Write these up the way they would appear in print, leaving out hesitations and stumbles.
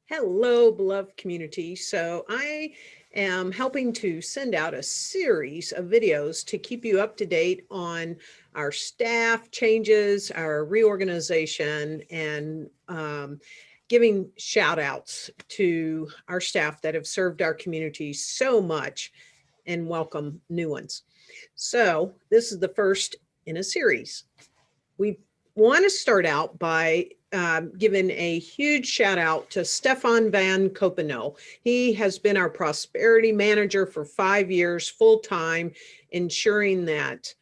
Hello, beloved community. So I am helping to send out a series of videos to keep you up to date on our staff changes, our reorganization, and giving shout outs to our staff that have served our community so much and welcome new ones. So this is the first in a series. We want to start out by giving a huge shout out to Stefan Van Copeno. He has been our prosperity manager for 5 years full time, ensuring that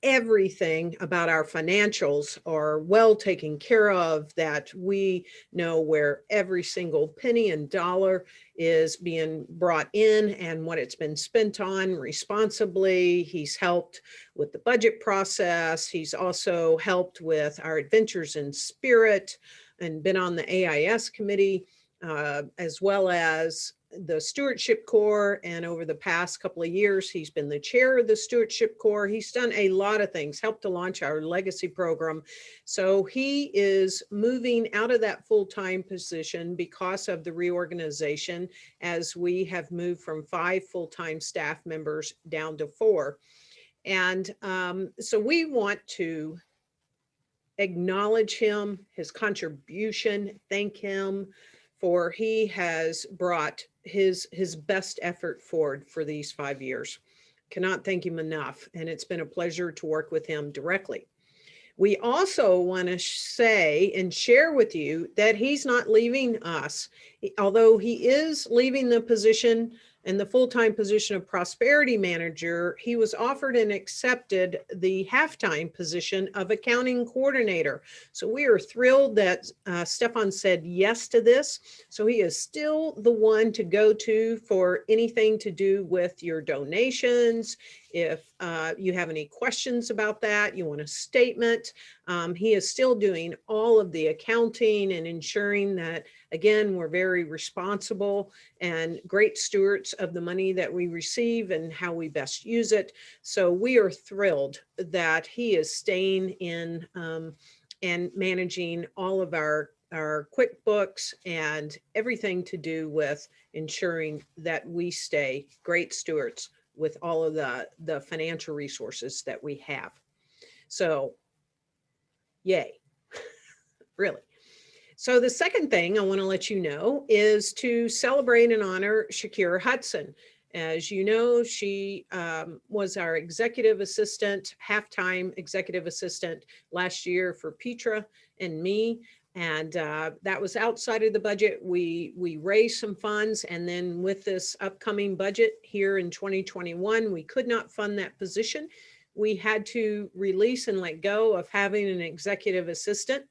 everything about our financials are well taken care of, that we know where every single penny and dollar is being brought in and what it's been spent on responsibly. He's helped with the budget process. He's also helped with our Adventures in Spirit and been on the AIS committee, as well as the Stewardship Corps, and over the past couple of years, he's been the chair of the Stewardship Corps. He's done a lot of things, helped to launch our legacy program. So he is moving out of that full-time position because of the reorganization, as we have moved from 5 full-time staff members down to 4. And so we want to acknowledge him, his contribution, thank him for he has brought his best effort forward for these 5 years. Cannot thank him enough. And it's been a pleasure to work with him directly. We also want to say and share with you that he's not leaving us. Although he is leaving the position and the full-time position of prosperity manager, he was offered and accepted the half-time position of accounting coordinator. So we are thrilled that Stefan said yes to this. So he is still the one to go to for anything to do with your donations. If you have any questions about that, you want a statement, he is still doing all of the accounting and ensuring that, again, we're very responsible and great stewards of the money that we receive and how we best use it. So we are thrilled that he is staying in and managing all of our QuickBooks and everything to do with ensuring that we stay great stewards with all of the financial resources that we have. So, yay, really. So the second thing I want to let you know is to celebrate and honor Shakira Hudson. As you know, she was our executive assistant, half-time executive assistant last year for Petra and me. And that was outside of the budget. We raised some funds, and then with this upcoming budget here in 2021, we could not fund that position. We had to release and let go of having an executive assistant.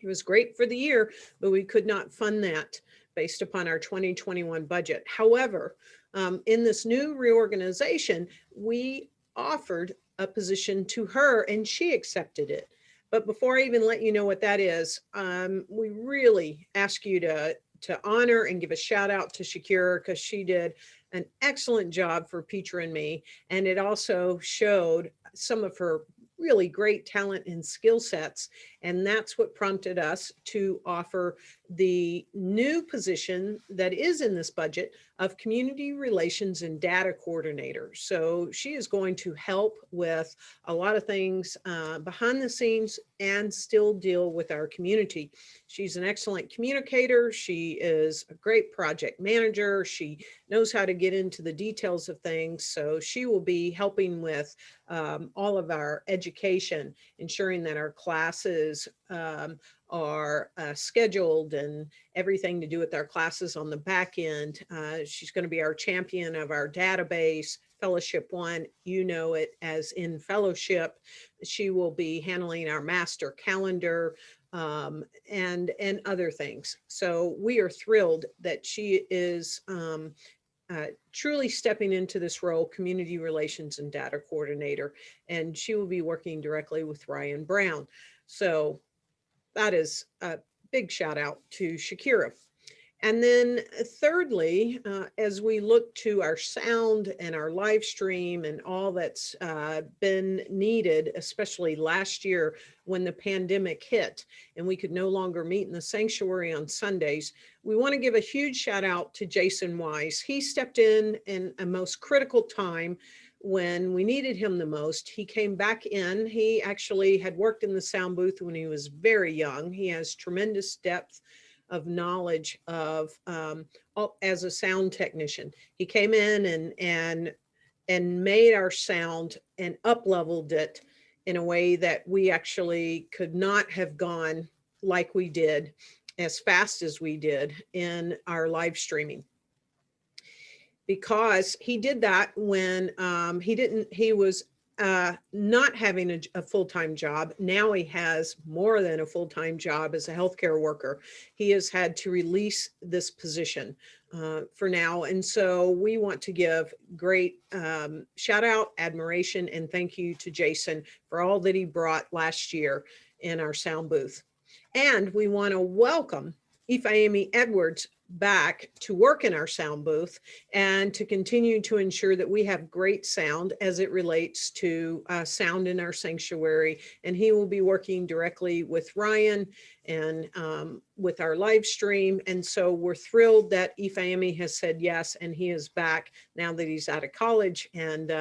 It was great for the year, but we could not fund that based upon our 2021 budget. However, in this new reorganization, we offered a position to her and she accepted it. But before I even let you know what that is, we really ask you to honor and give a shout out to Shakira, because she did an excellent job for Petra and me. And it also showed some of her really great talent and skill sets. And that's what prompted us to offer the new position that is in this budget of community relations and data coordinator. So she is going to help with a lot of things behind the scenes and still deal with our community. She's an excellent communicator. She is a great project manager. She knows how to get into the details of things. So she will be helping with all of our education, ensuring that our classes are scheduled and everything to do with our classes on the back end. She's going to be our champion of our database, Fellowship One, you know it as in Fellowship. She will be handling our master calendar and other things. So we are thrilled that she is truly stepping into this role, community relations and data coordinator, and she will be working directly with Ryan Brown. So that is a big shout out to Shakira. And then thirdly, as we look to our sound and our live stream and all that's been needed, especially last year when the pandemic hit and we could no longer meet in the sanctuary on Sundays, we want to give a huge shout out to Jason Wise. He stepped in a most critical time when we needed him the most. He came back in. He actually had worked in the sound booth when he was very young. He has tremendous depth of knowledge of as a sound technician. He came in and made our sound and up leveled it in a way that we actually could not have gone like we did, as fast as we did in our live streaming, because he did that when he was not having a full-time job. Now he has more than a full-time job as a healthcare worker. He has had to release this position for now. And so we want to give great shout out, admiration, and thank you to Jason for all that he brought last year in our sound booth. And we want to welcome Ifeami Edwards back to work in our sound booth and to continue to ensure that we have great sound as it relates to sound in our sanctuary. And he will be working directly with Ryan and with our live stream. And so we're thrilled that Ifeami has said yes, and he is back now that he's out of college, and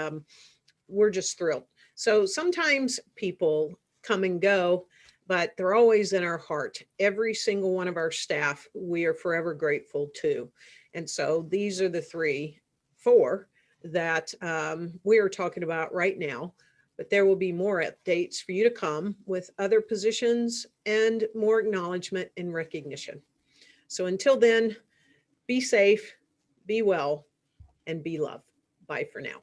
we're just thrilled. So sometimes people come and go, but they're always in our heart. Every single one of our staff, we are forever grateful to. And so these are the four that we are talking about right now, but there will be more updates for you to come with other positions and more acknowledgement and recognition. So until then, be safe, be well, and be loved. Bye for now.